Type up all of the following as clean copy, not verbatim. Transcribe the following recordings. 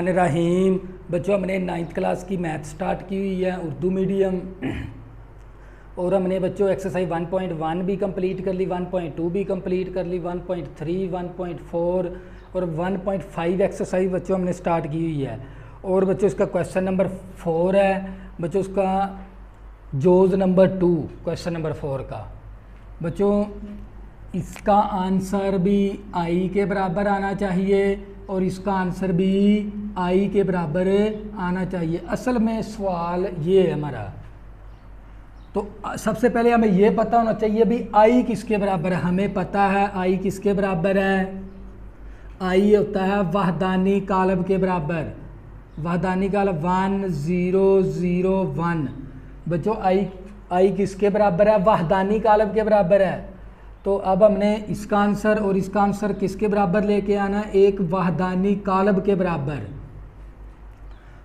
रहीम। बच्चों, हमने 9th class की मैथ स्टार्ट की हुई है, उर्दू मीडियम। और हमने बच्चों एक्सरसाइज 1.1 भी कंप्लीट कर ली, 1.2 भी कंप्लीट कर ली, 1.3, 1.4 और 1.5 एक्सरसाइज बच्चों हमने स्टार्ट की हुई है। और बच्चों इसका क्वेश्चन नंबर 4 है बच्चों, उसका जोज नंबर 2 क्वेश्चन नंबर 4 का। बच्चों इसका आंसर भी आई के बराबर आना चाहिए और इसका आंसर भी आई के बराबर आना चाहिए। असल में सवाल ये है हमारा, तो सबसे पहले हमें ये पता होना चाहिए भी आई किसके बराबर है। हमें पता है आई किसके बराबर है। आई होता है वहदानी कालब के बराबर। वहदानी कालब 1 0 0 1। बच्चों आई किसके बराबर है? वहदानी कालब के बराबर है। तो अब हमने इसका आंसर और इसका आंसर किसके बराबर लेके आना है? एक वहदानी कालब के बराबर।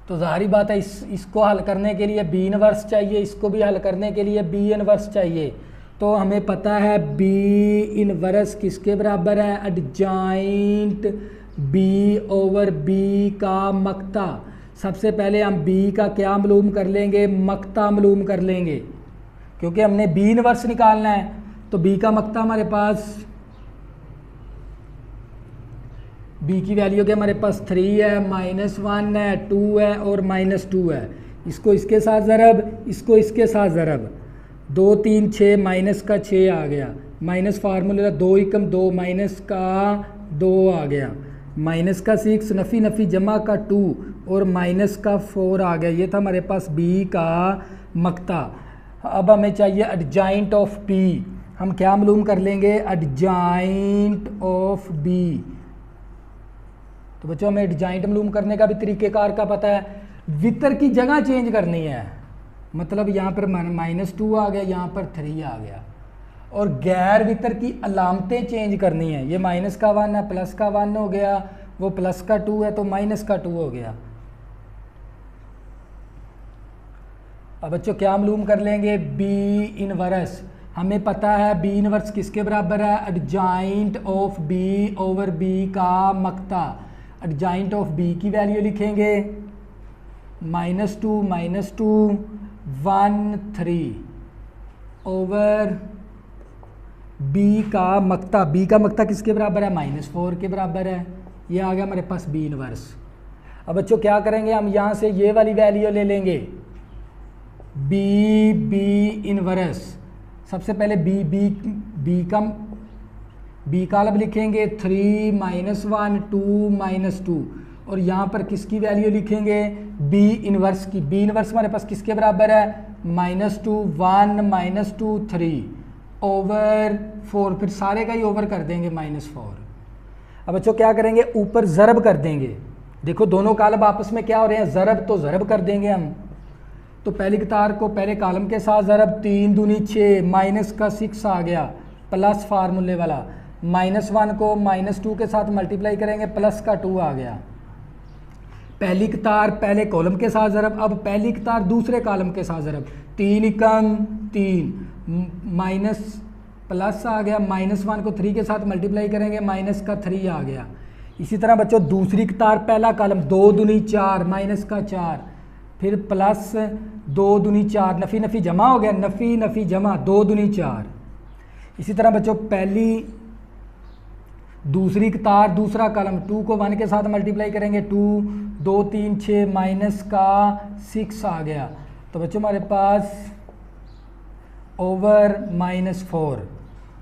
तो ज़ाहिरी बात है इसको हल करने के लिए बी इनवर्स चाहिए, इसको भी हल करने के लिए बी इनवर्स चाहिए। तो हमें पता है बी इनवर्स किसके बराबर है? एडजॉइंट बी ओवर बी का मक्ता। सबसे पहले हम बी का क्या मालूम कर लेंगे? मक्ता मालूम कर लेंगे, क्योंकि हमने बी इनवर्स निकालना है। तो बी का मक्ता हमारे पास, बी की वैल्यू के हमारे पास 3 है, -1 है, 2 है और -2 है। इसको इसके साथ ज़रब, इसको इसके साथ ज़रब, 2 3 6 माइनस का 6 आ गया, माइनस फार्मूला 2 एकम 2 माइनस का 2 आ गया, माइनस का 6 नफ़ी नफ़ी जमा का 2 और माइनस का 4 आ गया। ये था हमारे पास बी का मक्ता। अब हमें चाहिए एडजॉइंट ऑफ बी। हम क्या मालूम कर लेंगे? Adjoint of B. तो बच्चों हमें एडजॉइंट मालूम करने का भी तरीक़ेकार का पता है। वितर की जगह चेंज करनी है, मतलब यहाँ पर -2 आ गया, यहाँ पर 3 आ गया। और गैर वितर की अलामतें चेंज करनी है। ये माइनस का 1 है, प्लस का 1 हो गया, वो प्लस का 2 है तो माइनस का 2 हो गया। अब बच्चों क्या मालूम कर लेंगे? B inverse. हमें पता है बी इनवर्स किसके बराबर है? Adjoint of B over B का मक्ता। एडजॉइंट ऑफ बी की वैल्यू लिखेंगे -2 1 3 ओवर बी का मक्ता। बी का मक्ता किसके बराबर है? -4 के बराबर है। ये आ गया हमारे पास बी इनवर्स। अब बच्चों क्या करेंगे? हम यहाँ से ये वाली वैल्यू ले लेंगे, बी इनवर्स। सबसे पहले बी का लब लिखेंगे 3 -1 2 -2 और यहाँ पर किसकी वैल्यू लिखेंगे? बी इनवर्स की। बी इनवर्स हमारे पास किसके बराबर है? -2 1 -2 3 ओवर 4। फिर सारे का ही ओवर कर देंगे -4। अब बच्चों क्या करेंगे? ऊपर ज़रब कर देंगे। देखो दोनों कालब आपस में क्या हो रहे हैं? ज़रब। तो ज़रब कर देंगे हम। तो पहली कतार को पहले कालम के साथ ज़रब, 3 दूनी 6 माइनस का 6 आ गया, प्लस फार्मूले वाला। -1 को -2 के साथ मल्टीप्लाई करेंगे, प्लस का 2 आ गया। पहली कतार पहले कॉलम के साथ ज़रब, अब पहली कतार दूसरे कॉलम के साथ ज़रब, 3 एकम 3 माइनस प्लस आ गया, -1 को 3 के साथ मल्टीप्लाई करेंगे, माइनस का 3 आ गया। इसी तरह बच्चों दूसरी कतार पहला कॉलम 2 दूनी 4 माइनस का 4, फिर प्लस 2 दूनी 4 नफ़ी नफ़ी जमा हो गया, नफ़ी नफ़ी जमा 2 दूनी 4। इसी तरह बच्चों पहली दूसरी कतार दूसरा कॉलम 2 को 1 के साथ मल्टीप्लाई करेंगे, 2 2 3 6 माइनस का 6 आ गया। तो बच्चों हमारे पास ओवर -4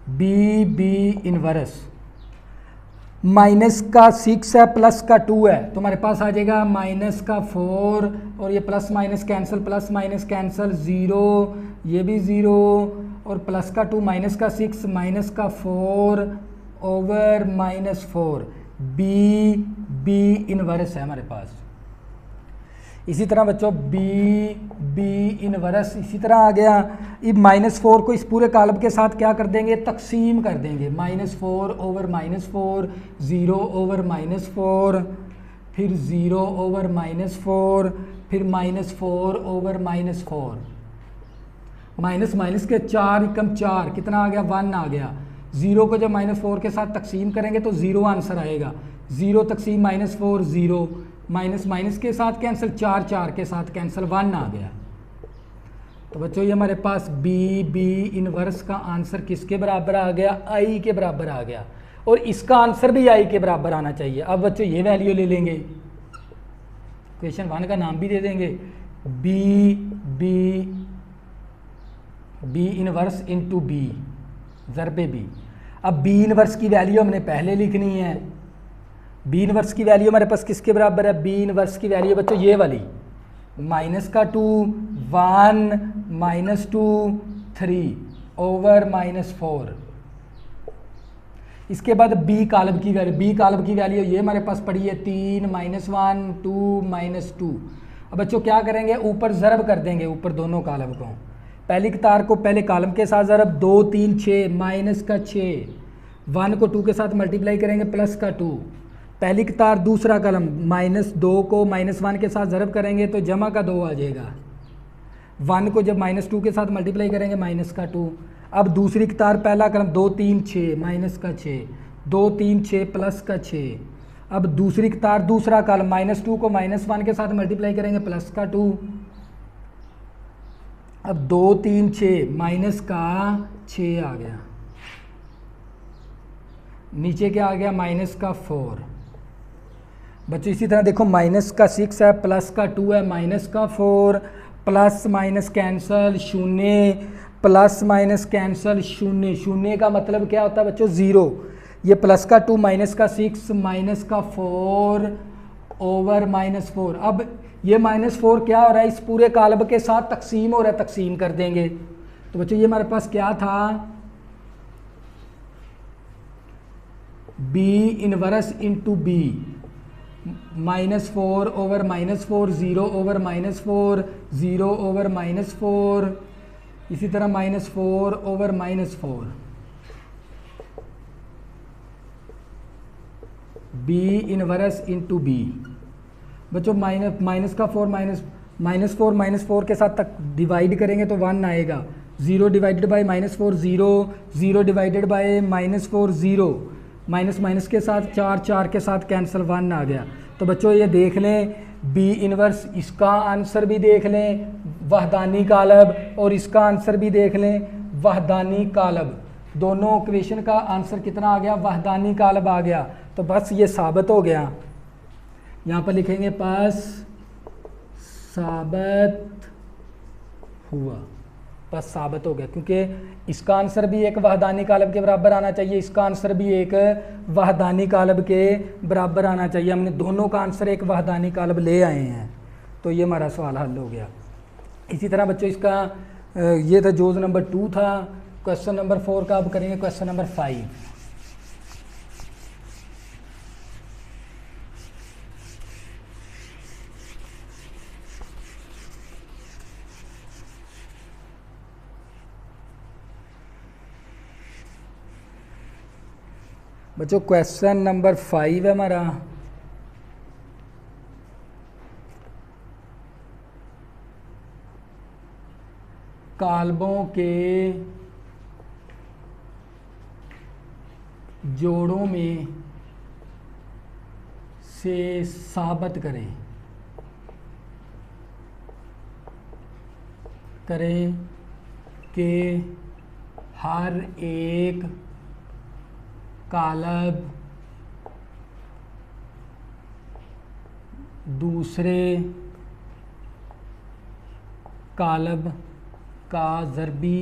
बी इनवर्स। माइनस का 6 है, प्लस का 2 है, तो हमारे पास आ जाएगा माइनस का 4 और ये plus minus cancel, plus minus cancel, 0 ये भी 0 और प्लस का 2 माइनस का 6 माइनस का 4 ओवर -4 बी इनवर्स है हमारे पास। इसी तरह बच्चों बी इनवर्स इसी तरह आ गया। अब -4 को इस पूरे कालब के साथ क्या कर देंगे? तकसीम कर देंगे, -4 ओवर -4, 0 ओवर -4, फिर 0 ओवर -4, फिर -4 ओवर -4, माइनस माइनस के 4 एकम 4 कितना आ गया? 1 आ गया। 0 को जब -4 के साथ तकसीम करेंगे तो 0 आंसर आएगा। 0 तकसीम -4 0, माइनस माइनस के साथ कैंसिल, 4 4 के साथ कैंसिल, 1 आ गया। तो बच्चों ये हमारे पास बी इनवर्स का आंसर किसके बराबर आ गया, आई के बराबर आ गया, और इसका आंसर भी आई के बराबर आना चाहिए। अब बच्चों ये वैल्यू ले लेंगे, क्वेश्चन 1 का नाम भी दे देंगे, बी इनवर्स इंटू बी ज़रबे बी। अब बी इनवर्स की वैल्यू हमने पहले लिखनी है। बी इनवर्स की वैल्यू हमारे पास किसके बराबर है, बी इनवर्स की वैल्यू बच्चों ये वाली, माइनस का 2 1 माइनस 2 3 ओवर माइनस 4। इसके बाद बी कालब की वैल्यू, बी कालब की वैल्यू ये हमारे पास पड़ी है 3 माइनस 1 2 माइनस 2। अब बच्चों क्या करेंगे, ऊपर ज़रब कर देंगे, ऊपर दोनों कालब को, पहली कतार को पहले कालम के साथ ज़रब, 2 3 6 माइनस का 6, 1 को 2 के साथ मल्टीप्लाई करेंगे प्लस का 2, पहली कतार दूसरा कलम माइनस 2 को माइनस 1 के साथ ज़रब करेंगे तो जमा का 2 आ जाएगा, 1 को जब माइनस 2 के साथ मल्टीप्लाई करेंगे माइनस का 2। अब दूसरी कतार पहला कलम 2 3 6 माइनस का 6, 2 3 6 प्लस का 6। अब दूसरी कतार दूसरा कलम माइनस 2 को माइनस 1 के साथ मल्टीप्लाई करेंगे प्लस का 2। अब 2 3 6 माइनस का 6 आ गया, नीचे क्या आ गया, माइनस का 4। बच्चों इसी तरह देखो, माइनस का 6 है, प्लस का 2 है, माइनस का 4, प्लस माइनस कैंसल, शून्य, प्लस माइनस कैंसल, शून्य, शून्य का मतलब क्या होता है बच्चों, 0। ये प्लस का 2 माइनस का 6 माइनस का 4 ओवर माइनस 4। अब ये -4 क्या हो रहा है, इस पूरे कालब के साथ तकसीम हो रहा है, तकसीम कर देंगे। तो बच्चों ये हमारे पास क्या था, B inverse into B, -4 over -4, 0 over -4, 0 over -4, इसी तरह -4 over -4, B inverse into B. बच्चों माइनस का 4 -4 के साथ तक डिवाइड करेंगे तो 1 आएगा, 0 divided by -4 0, 0 divided by -4 0, minus minus के साथ 4 4 के साथ कैंसिल, 1 आ गया। तो बच्चों ये देख लें, बी इनवर्स इसका आंसर भी देख लें वहदानी कालब, और इसका आंसर भी देख लें वहदानी कालब, दोनों इक्वेशन का आंसर कितना आ गया, वहदानी कालब आ गया। तो बस ये साबित हो गया, यहाँ पर लिखेंगे पास साबित हुआ, बस साबित हो गया, क्योंकि इसका आंसर भी एक वहदानी कालब के बराबर आना चाहिए, इसका आंसर भी एक वहदानी कालब के बराबर आना चाहिए। हमने दोनों का आंसर एक वहदानी कालब ले आए हैं, तो ये हमारा सवाल हल हो गया। इसी तरह बच्चों इसका ये था जोज़ नंबर 2 था। क्वेश्चन नंबर 4 का अब करेंगे क्वेश्चन नंबर 5। बच्चों क्वेश्चन नंबर 5 है हमारा, कालबों के जोड़ों में से साबित करें कि हर एक कालब दूसरे कालब का ज़रबी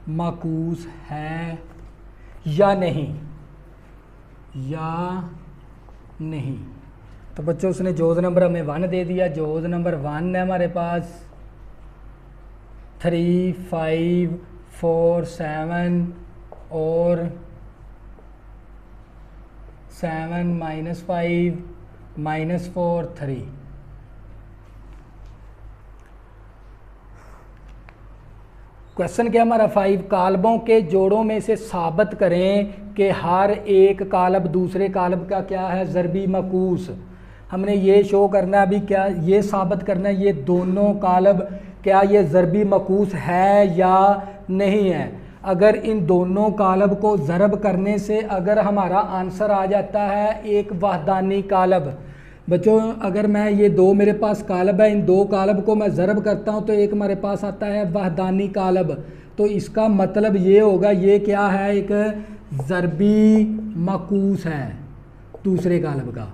माकूस है या नहीं, तो बच्चों उसने जोज़ नंबर हमें 1 दे दिया। जोज़ नंबर 1 है हमारे पास 3 5 4 7 और 7 -5 -4 3। क्वेश्चन क्या हमारा 5, कालबों के जोड़ों में से साबित करें कि हर एक कालब दूसरे कालब का क्या है, ज़रबी मकूस। हमने ये शो करना है अभी, क्या ये साबित करना है ये दोनों कालब क्या ये ज़रबी मकूस है या नहीं है। अगर इन दोनों कालब को ज़रब करने से अगर हमारा आंसर आ जाता है एक वहदानी कालब। बच्चों अगर मैं ये दो मेरे पास कालब है, इन दो कालब को मैं ज़रब करता हूँ तो एक हमारे पास आता है वहदानी कालब। तो इसका मतलब ये होगा, ये क्या है, एक ज़रबी मकूस है दूसरे कालब का।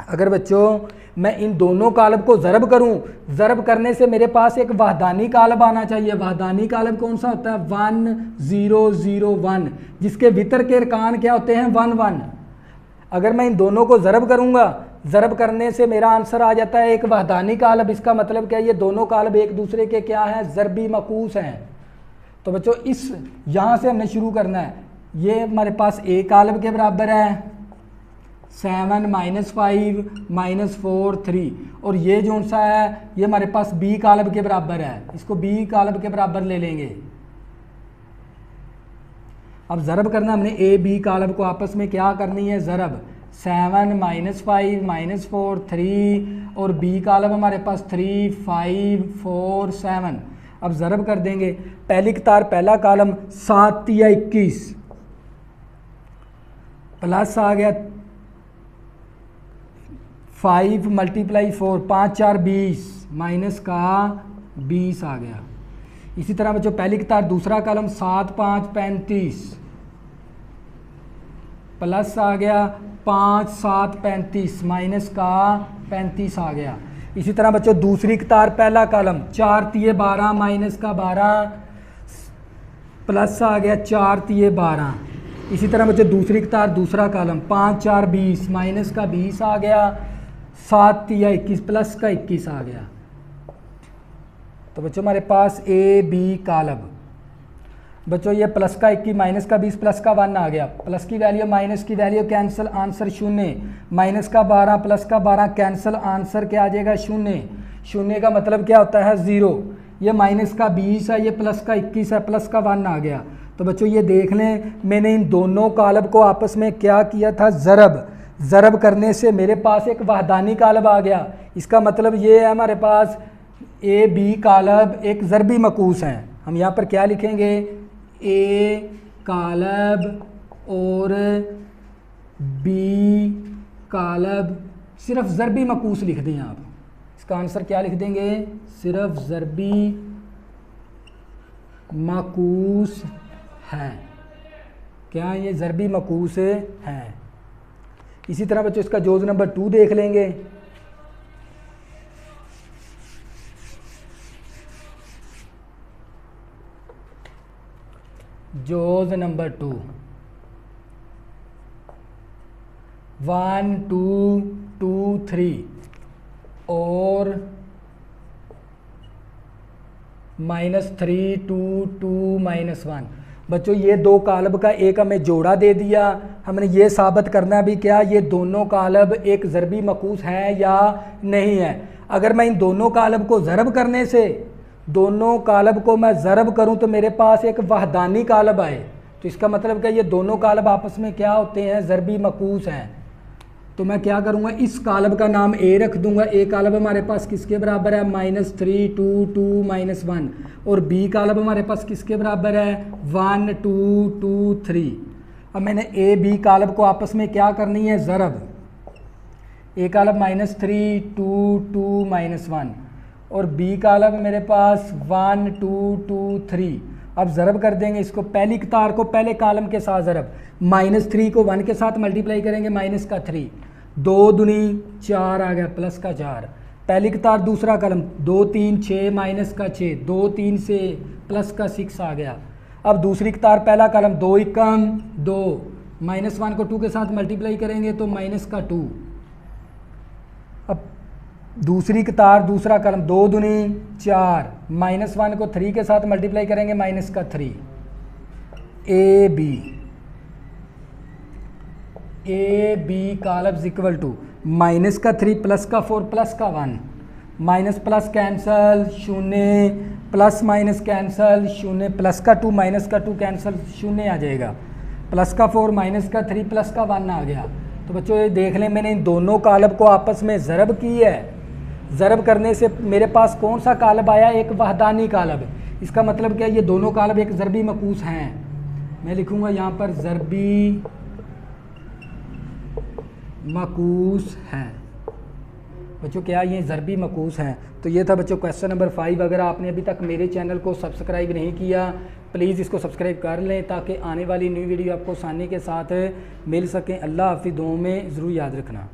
अगर बच्चों मैं इन दोनों कालब को ज़रब करूं, ज़रब करने से मेरे पास एक वहदानी कालब आना चाहिए। वहदानी कालब कौन सा होता है? 1 0 0 1, जिसके वितर के अरकान क्या होते हैं? 1 1। अगर मैं इन दोनों को ज़रब करूंगा, ज़रब करने से मेरा आंसर आ जाता है एक वहदानी कालब। इसका मतलब क्या है? ये दोनों कालब एक दूसरे के क्या हैं? ज़रबी मकूस हैं। तो बच्चों इस यहाँ से हमने शुरू करना है। ये हमारे पास ए कालब के बराबर है 7 -5 -4 3, और ये जो सा है ये हमारे पास बी कालब के बराबर है, इसको बी कालब के बराबर ले लेंगे। अब ज़रब करना हमने ए बी कालब को आपस में क्या करनी है? ज़रब। 7 -5 -4 3, और बी कालब हमारे पास 3 5 4 7। अब ज़रब कर देंगे। पहली कतार पहला कालम 7 या 21 प्लस आ गया 5 × 4 5 4 20 माइनस का 20 आ गया। इसी तरह बच्चों पहली कतार दूसरा कालम 7 5 35 प्लस आ गया 5 7 35 माइनस का 35 आ गया। इसी तरह बच्चों दूसरी कतार पहला कालम 4 3 12 माइनस का 12 प्लस आ गया 4 3 12। इसी तरह बच्चों दूसरी कतार दूसरा कालम 5 4 20 माइनस का 20 आ गया, 7 3 21 प्लस का 21 आ गया। तो बच्चों हमारे पास ए बी कालब। बच्चों ये प्लस का 21 माइनस का 20 प्लस का 1 आ गया। प्लस की वैल्यू माइनस की वैल्यू कैंसिल, आंसर 0। माइनस का 12 प्लस का 12 कैंसिल, आंसर क्या आ जाएगा? 0। 0 का मतलब क्या होता है? 0। ये माइनस का 20 है, ये प्लस का 21 है, प्लस का 1 आ गया। तो बच्चों ये देख लें, मैंने इन दोनों कालब को आपस में क्या किया था? ज़रब। ज़रब करने से मेरे पास एक वहदानी कालब आ गया। इसका मतलब ये है हमारे पास ए बी कालब एक ज़रबी मकूस हैं। हम यहाँ पर क्या लिखेंगे? ए कालब और बी कालब, सिर्फ ज़रबी मकूस लिख दें आप। इसका आंसर क्या लिख देंगे? सिर्फ ज़रबी मकूस है। क्या ये ज़रबी मकूस है? इसी तरह बच्चों इसका जोज़ नंबर 2 देख लेंगे। जोज़ नंबर 2 1 2 2 3 और -3 2 2 -1। बच्चों ये दो कालब का एक हमें जोड़ा दे दिया। हमने ये साबित करना भी क्या ये दोनों कालब एक ज़रबी मकूस है या नहीं है। अगर मैं इन दोनों कालब को ज़रब करने से, दोनों कालब को मैं ज़रब करूं तो मेरे पास एक वहदानी कालब आए, तो इसका मतलब क्या ये दोनों कालब आपस में क्या होते हैं? ज़रबी मकूस हैं। तो मैं क्या करूंगा? इस कालब का नाम ए रख दूंगा। ए कालब हमारे पास किसके बराबर है? -3 2 2 -1। और बी कालब हमारे पास किसके बराबर है? 1 2 2 3। अब मैंने ए बी कालब को आपस में क्या करनी है? ज़रब। ए कालब -3 2 2 -1 और बी कालब मेरे पास 1 2 2 3। अब ज़रब कर देंगे इसको। पहली कतार को पहले कालम के साथ ज़रब। -3 को 1 के साथ मल्टीप्लाई करेंगे, माइनस का 3 2 दूनी 4 आ गया, प्लस का 4। पहली कतार दूसरा कलम 2 3 6 माइनस का 6 2 3 से प्लस का 6 आ गया। अब दूसरी कतार पहला कलम 2 एकम 2 -1 को 2 के साथ मल्टीप्लाई करेंगे तो माइनस का 2। अब दूसरी कतार दूसरा कलम 2 दूनी 4 -1 को 3 के साथ मल्टीप्लाई करेंगे, माइनस का 3। ए बी कालब इक्वल टू माइनस का 3 प्लस का 4 प्लस का 1, minus plus cancel 0 plus minus cancel 0 plus का 2 माइनस का 2 कैंसल 0 आ जाएगा, प्लस का 4 माइनस का 3 प्लस का 1 आ गया। तो बच्चों ये देख लें मैंने इन दोनों कालब को आपस में ज़रब की है। ज़रब करने से मेरे पास कौन सा कालब आया? एक वहदानी कालब। इसका मतलब क्या है, ये दोनों कालब एक ज़रबी मकूस हैं। मैं लिखूँगा यहाँ पर ज़रबी मकूस हैं बच्चों, क्या ये ज़रबी मकूस हैं। तो ये था बच्चों क्वेश्चन नंबर 5। अगर आपने अभी तक मेरे चैनल को सब्सक्राइब नहीं किया प्लीज़ इसको सब्सक्राइब कर लें ताकि आने वाली न्यू वीडियो आपको आसानी के साथ मिल सकें। अल्लाह हाफ़िज़, दुआओं में ज़रूर याद रखना।